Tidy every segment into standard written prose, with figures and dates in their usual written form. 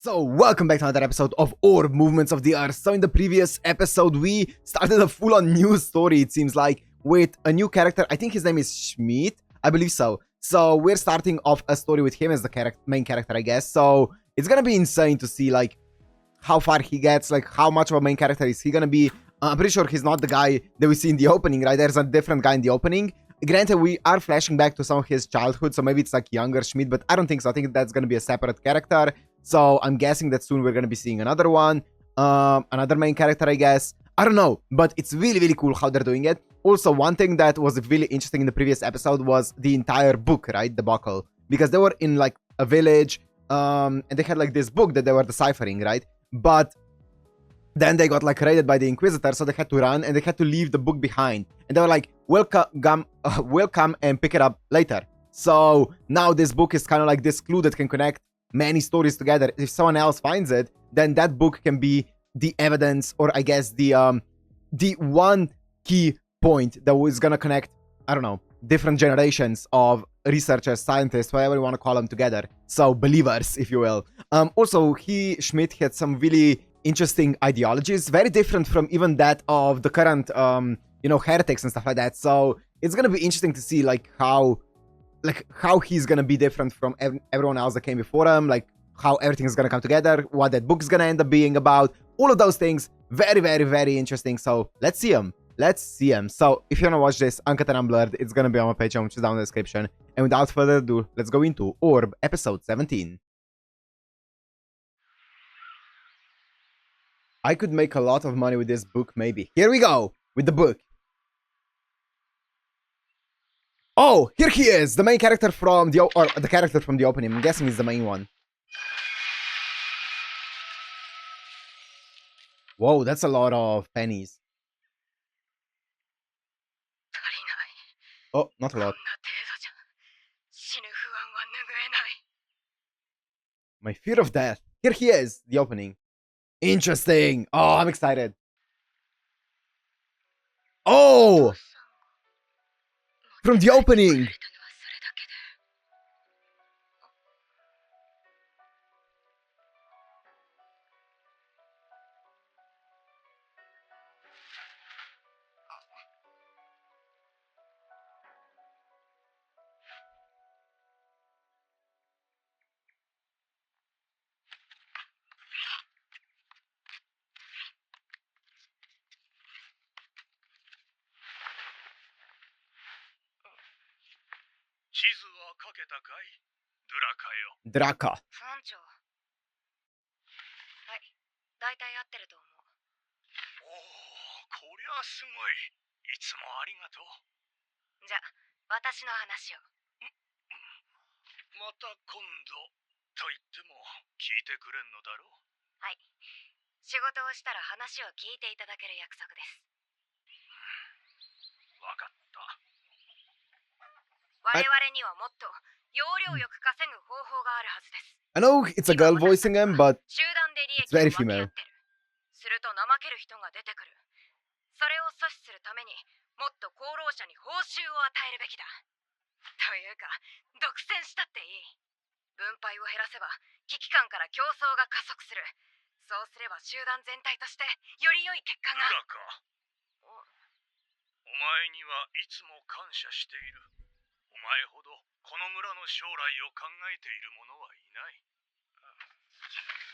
So, welcome back to another episode of Orb Movements of the Earth. So, in the previous episode, we started a full-on new story, it seems like, with a new character. I think his name is Schmidt. I believe so. So, we're starting off a story with him as the main character, I guess. So, it's gonna be insane to see, like, how far he gets, like, how much of a main character is he gonna be. I'm pretty sure he's not the guy that we see in the opening, right? There's a different guy in the opening. Granted, we are flashing back to some of his childhood, so maybe it's like younger Schmidt, but I don't think so. I think that's gonna be a separate character. So I'm guessing that soon we're gonna be seeing another one, another main character, I guess. I don't know, but it's really, really cool how they're doing it. Also, one thing that was really interesting in the previous episode was the entire book, right? The buckle, because they were in like a village, and they had like this book that they were deciphering, right? But then they got like raided by the Inquisitor, so they had to run and they had to leave the book behind. And they were like, we'll come and pick it up later. So now this book is kind of like this clue that can connect many stories together. If someone else finds it, then that book can be the evidence, or I guess the one key point that was gonna connect, I don't know, different generations of researchers, scientists, whatever you want to call them together. So believers, if you will. Also, Schmidt had some really interesting ideologies, very different from even that of the current, heretics and stuff like that. So it's gonna be interesting to see like how he's gonna be different from everyone else that came before him, like how everything is gonna come together, what that book is gonna end up being about, all of those things. Very, very, very interesting. So let's see him. So if you wanna watch this uncut and unblurred, it's gonna be on my Patreon, which is down in the description. And without further ado, let's go into Orb episode 17. I could make a lot of money with this book, maybe. Here we go with the book. Oh, here he is, the main character from the character from the opening. I'm guessing he's the main one. Whoa, that's a lot of pennies. Oh, not a lot. My fear of death. Here he is, the opening. Interesting. Oh, I'm excited. Oh! From the opening! Draka. I know it's a girl voicing him, but it's very female. すると怠ける人が出てくる。それを阻止するためにもっと功労者に報酬を与えるべきだ。というか、独占したっていい。分配を減らせば危機感から競争が加速する。そうすれば集団全体としてより良い結果が。お前にはいつも感謝している。お前ほどこの村の将来を考えている者はいない。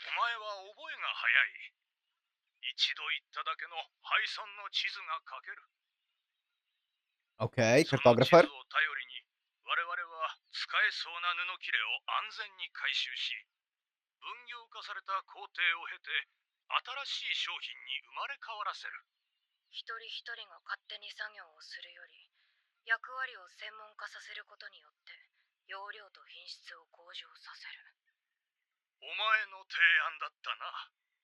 お前は覚えが早い。一度言っただけの配村の地図が書ける。Okay, cartographer. その地図を頼りに我々は使えそうな布切れを安全に回収し、分業化された工程を経て新しい商品に生まれ変わらせる。一人一人が勝手に作業をするより、役割を専門化させることによって容量と品質を向上させる。お前の提案だったな。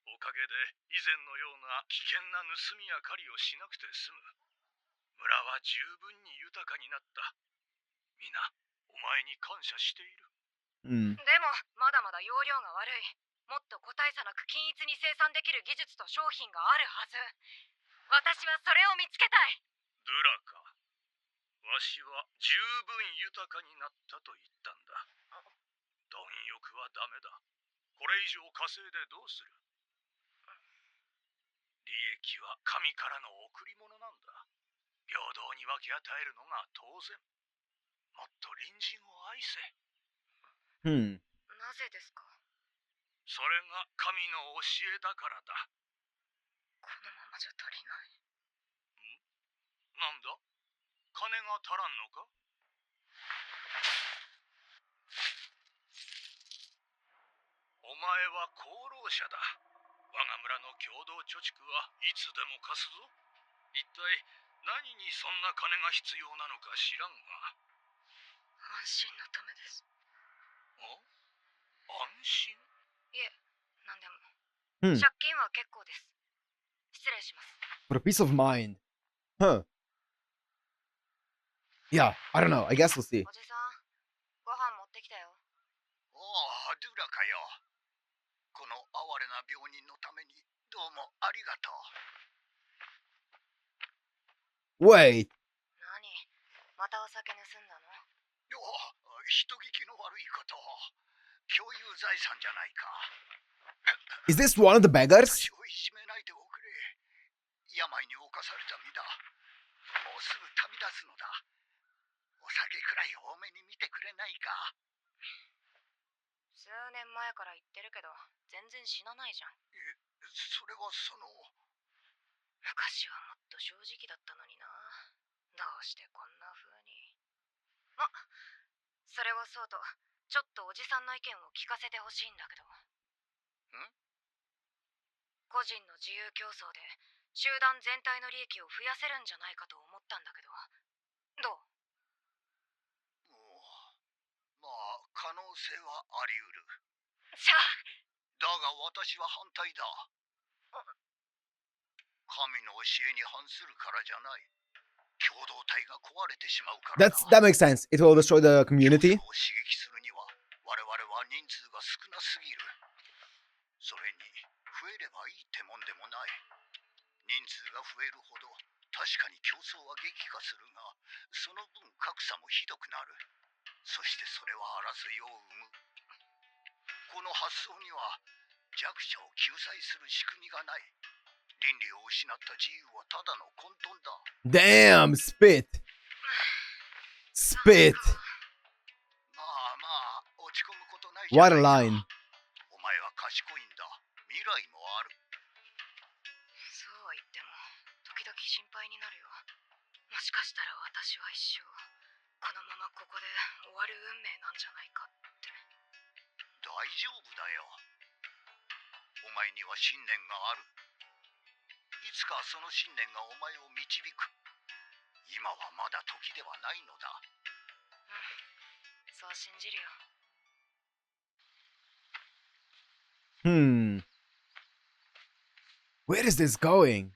おかげで以前のような危険な盗みや狩りをしなくて済む。村は十分に豊かになった。みんな、お前に感謝している。でも、まだまだ容量が悪い。もっと個体差なく均一に生産できる技術と商品があるはず。私はそれを見つけたい。ドゥラカ、わしは十分豊かになったと言ったんだ。貪欲はダメだ。これ以上稼いでどうする？利益は神からの贈り物なんだ。平等に分け与えるのが当然。もっと隣人を愛せ。なぜですか？それが神の教えだからだ。このままじゃ足りない。なんだ？金が足らんのか？お前は功労者だ。我が村の共同貯蓄はいつでも貸すぞ。一体何にそんな金が必要なのか知らんが。安心のためです。安心？いえ、何でも。Hmm. 借金は結構です。失礼します。 For a peace of mind. Huh. Yeah, I don't know. I guess we'll see. おじさん、ご飯持ってきたよ。おお、ドゥラかよ。この哀れな病人のためにどうもありがとう。Wait. 何？またお酒盗んだの？人聞きの悪いこと。共有財産じゃないか。Is this one of the beggars? 私をいじめないでおくれ。病に侵された身だ。もうすぐ旅立つのだ。お酒くらい多めに見てくれないか。数年前から言ってるけど、全然死なないじゃん。それは昔はもっと正直だったのにな。どうしてこんな風に。ま、それはそうと、ちょっとおじさんの意見を聞かせてほしいんだけど。個人の自由競争で集団全体の利益を増やせるんじゃないかと思ったんだけど、どう？まあ、可能性はあり得る。じゃあ。だが私は反対だ。神の教えに反するからじゃない。共同体が壊れてしまうからだ。That makes sense. It will destroy the community. 競争を刺激するには我々は人数が少なすぎる。それに増えればいいってもんでもない。人数が増えるほど確かに競争は激化するが、その分格差もひどくなる。そしてそれは争いを生む。この発想には弱者を救済する仕組みがない。倫理を失った自由はただの混沌だ。Damn, spit. Spit. まあ落ち込むことないじゃ What ない a か。 line. お前は賢いんだ。未来もある。そうは言っても、時々心配になるよ。もしかしたら私は一生、このままここで終わる運命なんじゃないかって。大丈夫だよ。お前には信念がある。いつかその信念がお前を導く。今はまだ時ではないのだ。そう信じるよ。Where is this going?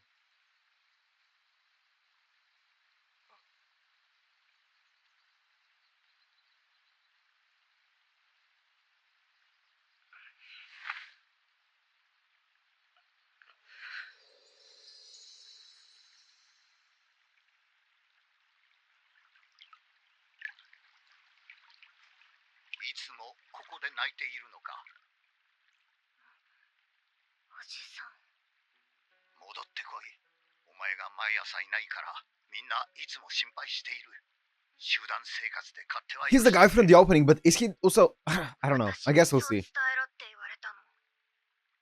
いつもここで泣いているのか。おじさん。戻ってこい。お前が毎朝いないからみんないつも心配している。集団生活で勝手は。 He's the guy from the opening, but is he also... I don't know. I guess we'll see. 伝えろって言われたの。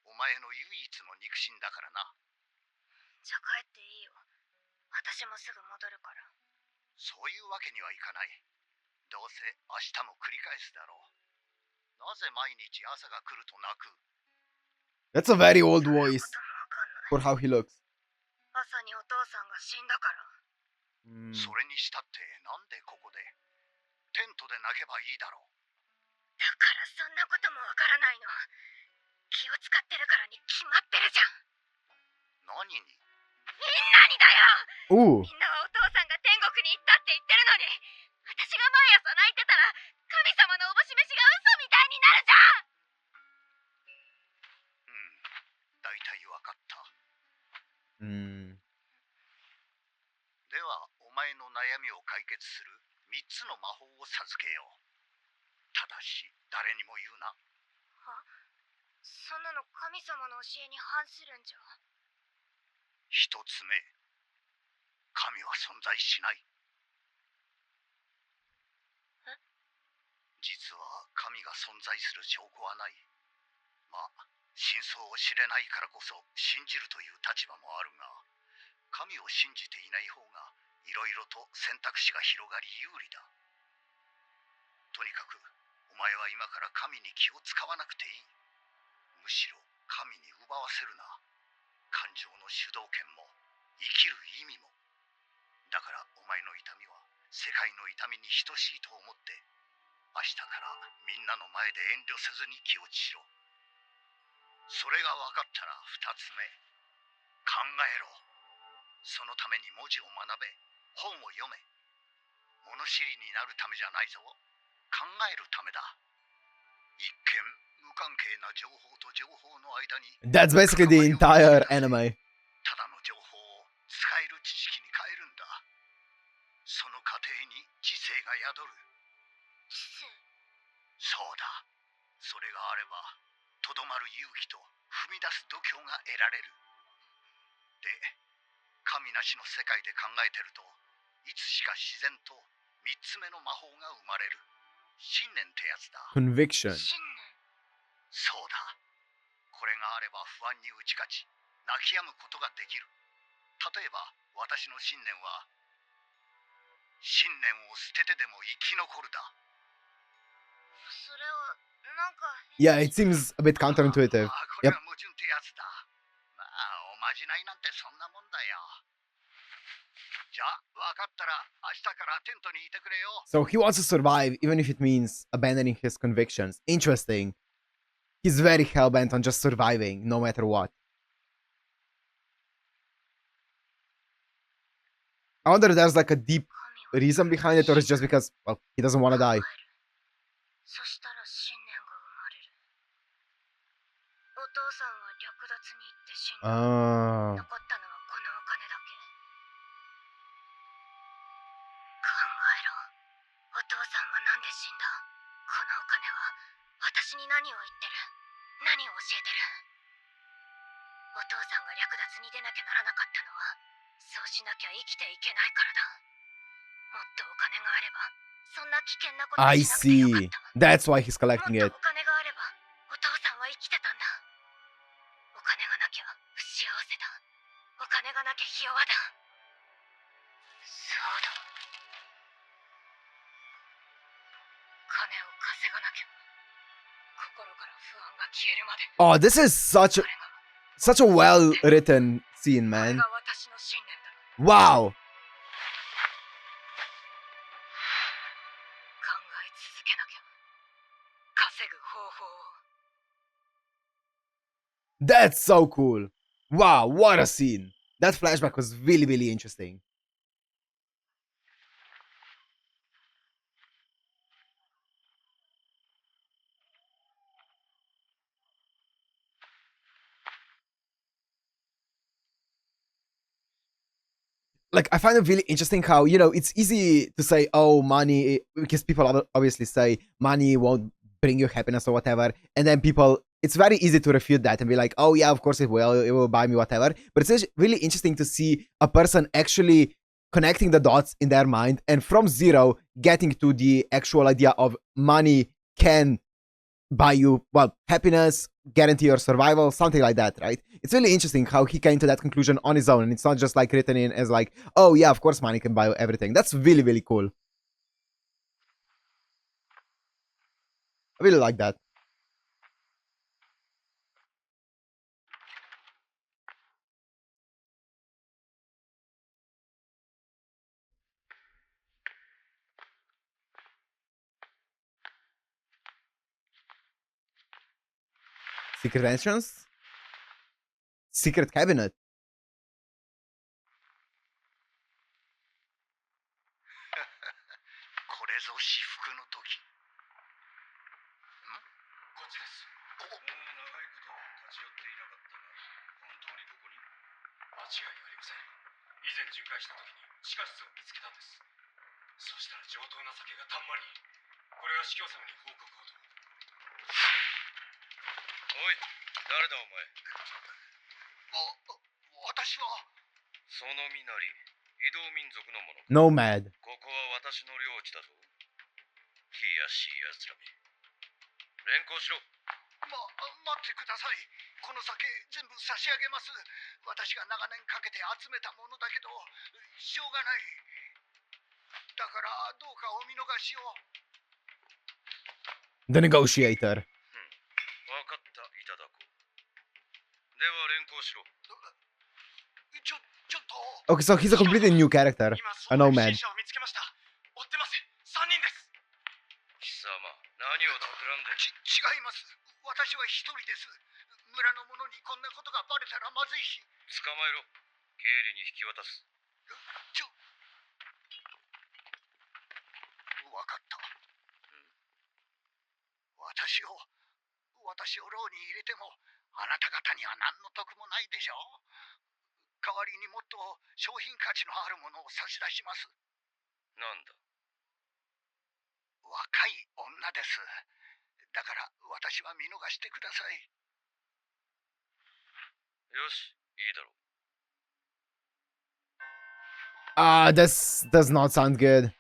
お前の唯一の肉親だからな。じゃあ帰っていいよ。私もすぐ戻るから。そういうわけにはいかない。どうせ明日も繰り返すだろう。なぜ毎日朝が来ると泣く？ That's a very old voice そんなこともわかんない。 for how he looks. 朝にお父さんが死んだから。それにしたってなんでここで？テントで泣けばいいだろう。だからそんなこともわからないの。気を使ってるからに決まってるじゃん。何に？みんなにだよ。 Ooh. みんなはお父さんが天国に行ったって言ってるのに、私が毎朝泣いてたら神様のおぼし飯が嘘みたいになるじゃん。大体わかった。Mm. ではお前の悩みを解決する3つの魔法を授けよう。ただし誰にも言うな。そんなの神様の教えに反するんじゃ。一つ目、神は存在しない。実は神が存在する証拠はない。まあ、真相を知れないからこそ信じるという立場もあるが、神を信じていない方がいろいろと選択肢が広がり有利だ。とにかく、お前は今から神に気を使わなくていい。むしろ神に奪わせるな。感情の主導権も生きる意味も。だからお前の痛みは世界の痛みに等しいと思って、明日からみんなの前で遠慮せずに気落ちしろ。それが分かったら二つ目、考えろ。そのために文字を学べ、本を読め。物知りになるためじゃないぞ。考えるためだ。一見無関係な情報と情報の間に That's basically the entire anime. ただの情報を使える知識に変えるんだ。その過程に知性が宿る。そうだ。それがあれば、とどまる勇気と踏み出す度胸が得られる。で、神なしの世界で考えてると、いつしか自然と三つ目の魔法が生まれる。信念ってやつだ。Conviction. そうだ。これがあれば不安に打ち勝ち、泣き止むことができる。例えば、私の信念は、信念を捨ててでも生き残るだ。それはなんか Yeah, it seems a bit counterintuitive. これ Yep. が矛盾ってやつだ。まあ、おまじないなんてそんなもんだよ。じゃあ、分かったら明日からテントにいてくれよ。 So he wants to survive, even if it means abandoning his convictions. Interesting. He's very hell-bent on just surviving, no matter what. I wonder if there's like a deep reason behind it, or it's just because, well, he doesn't want to die. そしたら信念が生まれる。お父さんは略奪に行って死んだ。 Ah. 残ったのはこのお金だけ。考えろ。お父さんはなんで死んだ。このお金は私に何を言ってる。何を教えてる。お父さんが略奪に出なきゃならなかったのは、そうしなきゃ生きていけないからだ。もっとお金があれば、そんな危険なこと I しなくてよかっ see. た。 That's why he's もっ collecting と it. お金があれば、お父さんは生きてたんだ。お金がなきゃ不幸せだ。お金がなきゃひ弱だ。そうだ。金を稼がなきゃ。心から不安が消えるまで。 Oh, this is such a well-written scene, これ man. が私の信念だ。 Wow. 考え続けなきゃ。稼ぐ方法を。 That's so cool. Wow, what a scene. That flashback was really, really interesting. Like, I find it really interesting how, you know, it's easy to say, oh, money, because people obviously say money won't bring you happiness or whatever. And then people, it's very easy to refute that and be like, oh, yeah, of course it will buy me whatever. But it's really interesting to see a person actually connecting the dots in their mind and from zero getting to the actual idea of money can buy you, well, happiness, guarantee your survival, something like that, right? It's really interesting how he came to that conclusion on his own, and it's not just like written in as like, oh yeah, of course money can buy everything. That's really, really cool. I really like that. Secret entrance? Secret cabinet? これぞ至福の時。こっちです。もう長いこと立ち寄っていなかったが、本当にここに？間違いありません。以前巡回した時に地下室を見つけたんです。そしたら上等な酒がたんまり。これは司教様に報告をと。おい、誰だお前。私はその身なり、移動民族のもの。Nomad. ここは私の領地だぞ。気やしい奴らめ。連行しろ。待ってください。この酒全部差し上げます。私が長年かけて集めたものだけどしょうがない。だからどうかお見逃しを。 The negotiator. 分かった、いただこう。では連行しろ。ちょっと Okay, so he's a completely new character. 今 A nomad. 者を見つけました。追ってます。3人です。貴様、何を企んで。違います。私は一人です。村の者にこんなことがバレたらまずいし。捕まえろ。経理に引き渡す。わかった。私を牢に入れてもあなた方には何の得もないでしょう。代わりにもっと商品価値のあるものを差し出します。なんだ。若い女です。だから私は見逃してください。よし、いいだろう。This does not sound good.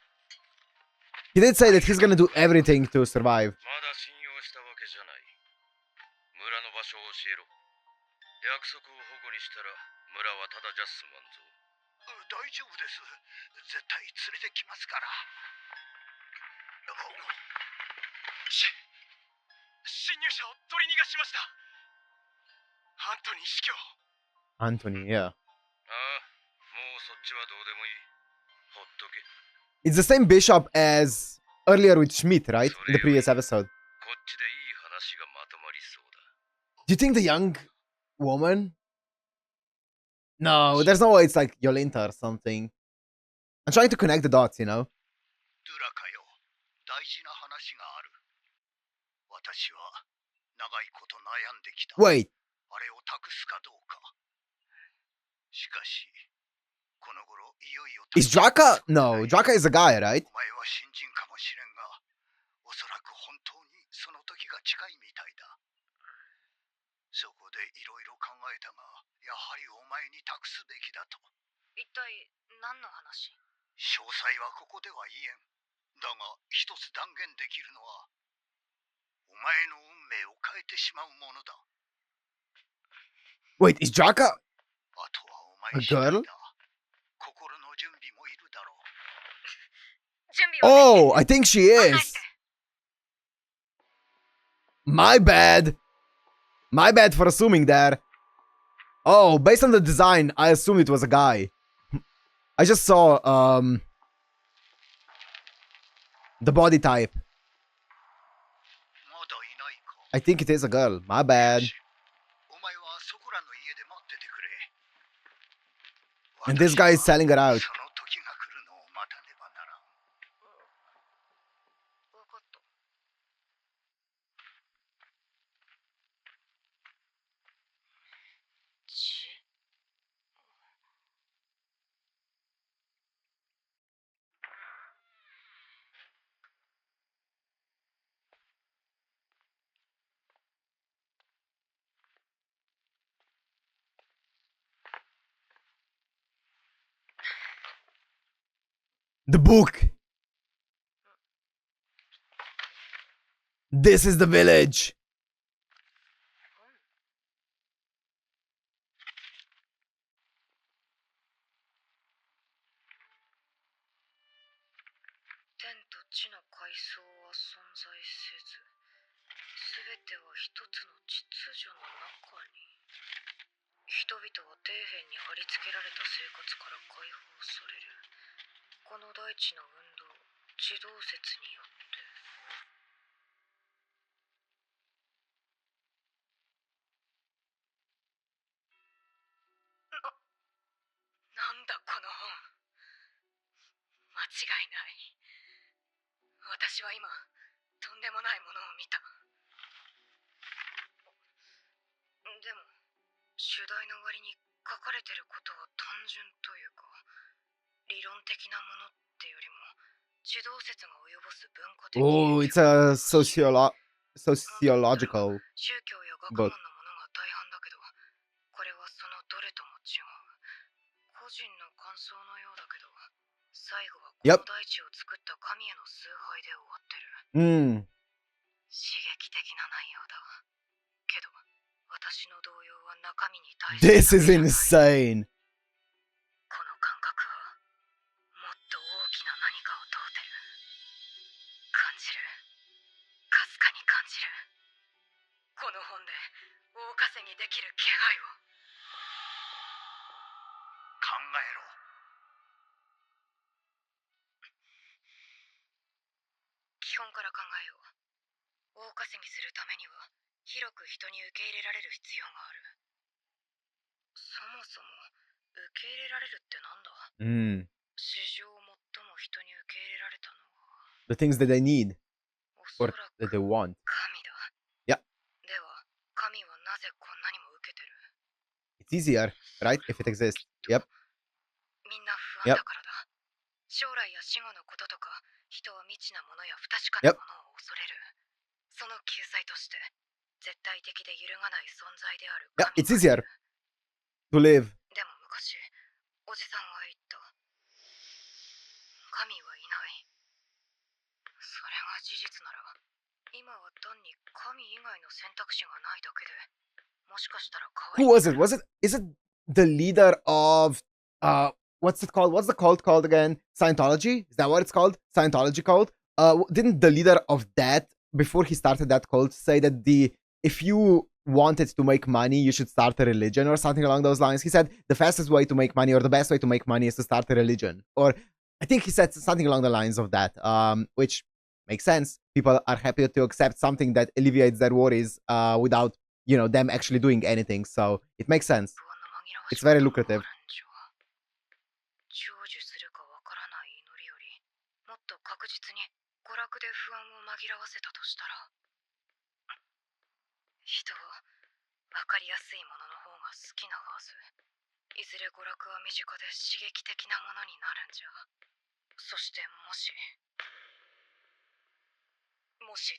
He did say that he's gonna do everything to survive. まだ信用したわけじゃない。村の場所を教えろ。約束を保護にしたら村はただじゃ済まんぞ。大丈夫です。絶対連れてきますから。侵入者を取り逃がしました。アントニー司教。Anthony, yeah. ああ、もうそっちはどうでもいい。ほっとけ。It's the same bishop as earlier with Schmidt, right? In the previous episode. こっちでいい話がまとまりそうだ。Do you think the young woman? No, there's no way it's like Yolinta or something. I'm trying to connect the dots, you know? ドゥラカよ、大事な話がある。私は長いこと悩んできた。 Wait, あれを託すかどうか。しかし、この頃いよいよ。 is Draka? No, Draka is a guy, right? お前は新人かもしれんが、おそらく本当にその時が近いみたいだ。そこでいろいろ考えたが、やはりお前に託すべきだと。一体何の話？詳細はここでは言えん。だが一つ断言できるのは、お前の運命を変えてしまうものだ。 Wait, is Draka あとはお前 a 次第だ。 girl? 心の準備もいるだろう。準備を。 Oh, I think she is. My bad. My bad for assuming that. Oh, based on the design, I assumed it was a guy. I just saw the body type. まだいないか。 I think it is a girl. My bad. お前はそこらの家で待っててくれ。 And this guy is selling her out. その時が来るのを待たねばならん。わかった。The book. This is the village. 天と地の階層は存在せず、すべては一つの秩序の中に。人々は底辺に貼り付けられた生活から解放される。この大地の運動、地動説によって。なんだこの本。間違いない。私は今、とんでもないものを見た。でも、主題の割に書かれてることは単純というか、理論的なものってよりも、地動説が及ぼす文化的 Oh, it's a sociological 宗教や学問 book. のものが大これはそのどれとも違う。個人の感想のようだけど、最後はこの Yep. 大地を作った神への崇拝で終わってる。 Hmm. 刺激的な内容だ。けど、私の動揺は中身に対して This is だけじゃない。 insane. この感覚はもっと大きな何かを問うてる。感じる。かすかに感じる。この本で大稼ぎできる気配を。考えろ。基本から考えよう。大稼ぎするためには広く人に受け入れられる必要がある。そもそも受け入れられるってなんだ？ Hmm. 史上最も人に受け入れられたのは The things that they need おそ or ら that they く want. 神だ。 Yeah. では神はなぜこんなにも受けてる？ It's easier, right? If it exists. Yep. みんな不安 Yep. だからだ。将来や死後のこととか、人は未知なものや不確かな Yep. ものを恐れる。その救済として、絶対的で揺るがない存在である Yeah, 神 it's がい easier る。 to live. でも昔、おじさんが言った。神はいない。それが事実なら、今は単に神以外の選択肢がないだけで、もしかしたら代わり Who に was it? Was it? Is it the leader of what's it called? What's the cult called again? Scientology? Is that what it's called? Scientology cult? Didn't the leader of that before he started that cult say that if you wanted to make money, you should start a religion or something along those lines? He said the fastest way to make money or the best way to make money is to start a religion. Or I think he said something along the lines of that, which makes sense. People are happy to accept something that alleviates their worries without them actually doing anything. So it makes sense. 不安の紛らわし It's さ very とも lucrative. あるんじゃ。成就するかわからない祈りより、もっと確実に娯楽で不安を紛らわせたとしたら、人はわかりやすいものの方が好きなはず。いずれ娯楽は身近で刺激的なものになるんじゃ。そしてもし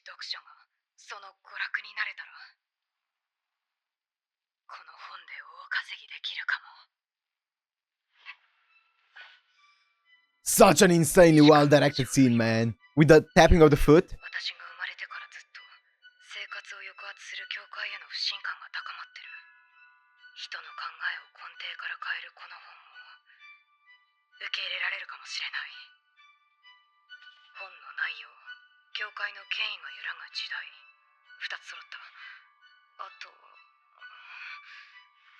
読者がその娯楽になれたら、この本で大稼ぎできるかも。 Such an insanely well directed scene, man. With the tapping of the foot. 私が生まれてからずっと生活を抑圧する教会への不信感が高まってる。人の考えを根底から変えるこの本も受け入れられるかもしれない。本の内容、教会の権威が揺らぐ時代、2つ揃った。あと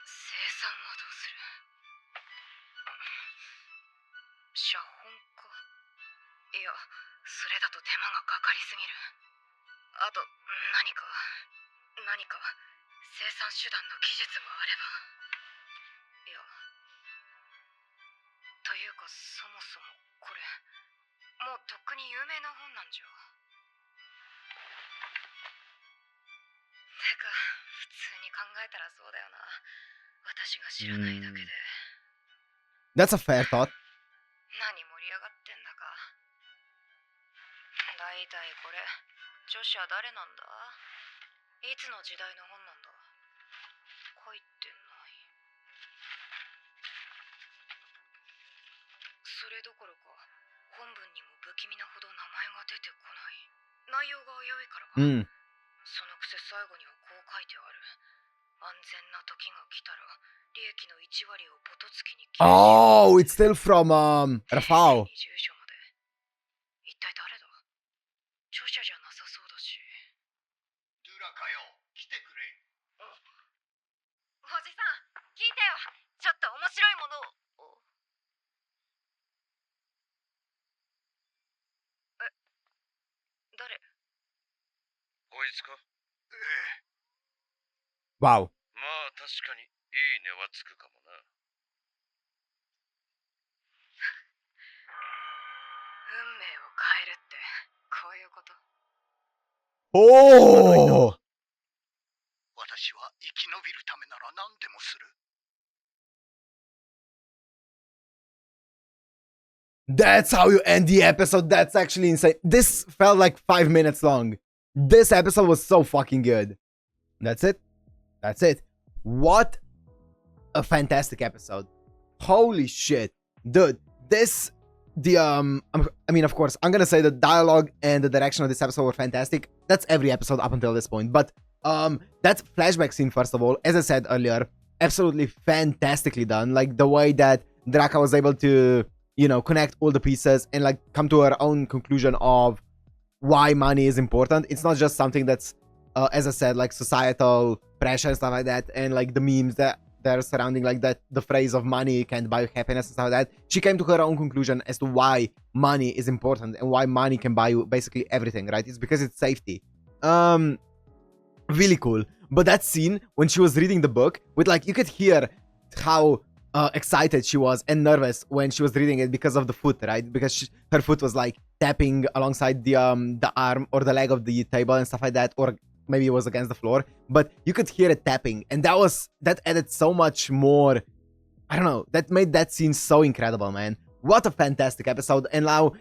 生産はどうする？写本か？いや、それだと手間がかかりすぎる。あと何か生産手段の技術があれば。いや、というかそもそもこれもうとっくに有名な本なんじゃ。てか普通に考えたらそうだよな。私が知らないだけで。 That's a fair thought. 何盛り上がってんだか。だいたいこれ著者誰なんだ？いつの時代の本なんだ？書いてない。それどころか本文にも不気味なほど名前が出てこない。内容が危ういからか。そのくせ最後にはこう書いてある。安全な時が来たら利益の1割をポトツキに寄付し Oh, it's still from Rafał. 住所まで。一体誰だ？著者じゃなさそうだし。ドゥラカよ、来てくれ。おじさん、聞いてよ。ちょっと面白いものを。誰？こいつか？ええ。 Wow. まあ確かにいい値はつくかもな。運命を変えるってこういうこと？ Oh! 私は生き延びるためなら何でもする。 That's how you end the episode. That's actually insane. This felt like 5 minutes long. This episode was so fucking good. That's it. That's it. What a fantastic episode. Holy shit. Dude, I mean, of course, I'm gonna say the dialogue and the direction of this episode were fantastic. That's every episode up until this point. But that flashback scene, first of all, as I said earlier, absolutely fantastically done. Like the way that Draka was able to, you know, connect all the pieces and like come to her own conclusion of why money is important. It's not just something that's, as I said, like societal pressure and stuff like that, and like the memes that are surrounding like that, the phrase of money can't buy you happiness and stuff like that. She came to her own conclusion as to why money is important and why money can buy you basically everything, right? It's because it's safety. Really cool. But that scene when she was reading the book, with like, you could hear how excited she was and nervous when she was reading it because of the foot, right? Because her foot was like tapping alongside the arm or the leg of the table and stuff like that, or maybe it was against the floor, but you could hear it tapping, and that added so much more. I don't know, that made that scene so incredible, man. What a fantastic episode. And now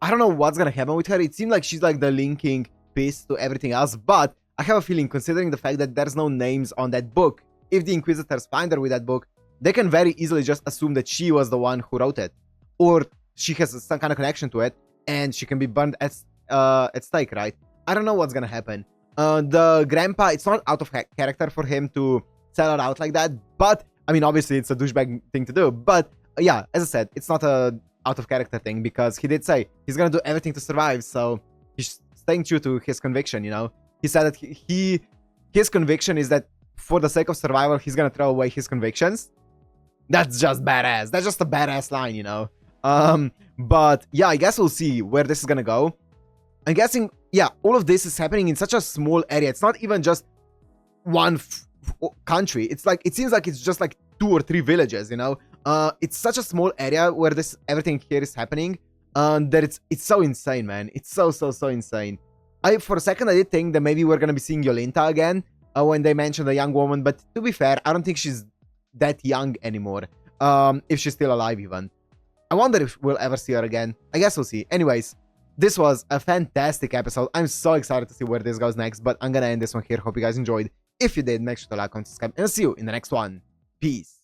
I don't know what's gonna happen with her. It seemed like she's like the linking piece to everything else, but I have a feeling, considering the fact that there's no names on that book, if the Inquisitors find her with that book, they can very easily just assume that she was the one who wrote it, or she has some kind of connection to it, and she can be burned at stake, right? I don't know what's gonna happen. The grandpa, it's not out of character for him to sell her out like that, but I mean, obviously it's a douchebag thing to do, but yeah, as I said, it's not a out of character thing, because he did say he's gonna do everything to survive, so he's staying true to his conviction, you know. He said that his conviction is that for the sake of survival, he's gonna throw away his convictions. That's just badass. That's just a badass line, you know. But yeah, I guess we'll see where this is gonna go. I'm guessing, yeah, all of this is happening in such a small area. It's not even just one country. It's like, it seems like it's just like 2 or 3 villages, you know. It's such a small area where everything here is happening, that it's so insane, man. It's so insane. For a second I did think that maybe we're gonna be seeing Yolinta again when they mentioned a young woman, but to be fair, I don't think she's that young anymore. If she's still alive even. I wonder if we'll ever see her again. I guess we'll see. Anyways, this was a fantastic episode. I'm so excited to see where this goes next, but I'm gonna end this one here. Hope you guys enjoyed. If you did, make sure to like, comment, subscribe, and I'll see you in the next one. Peace.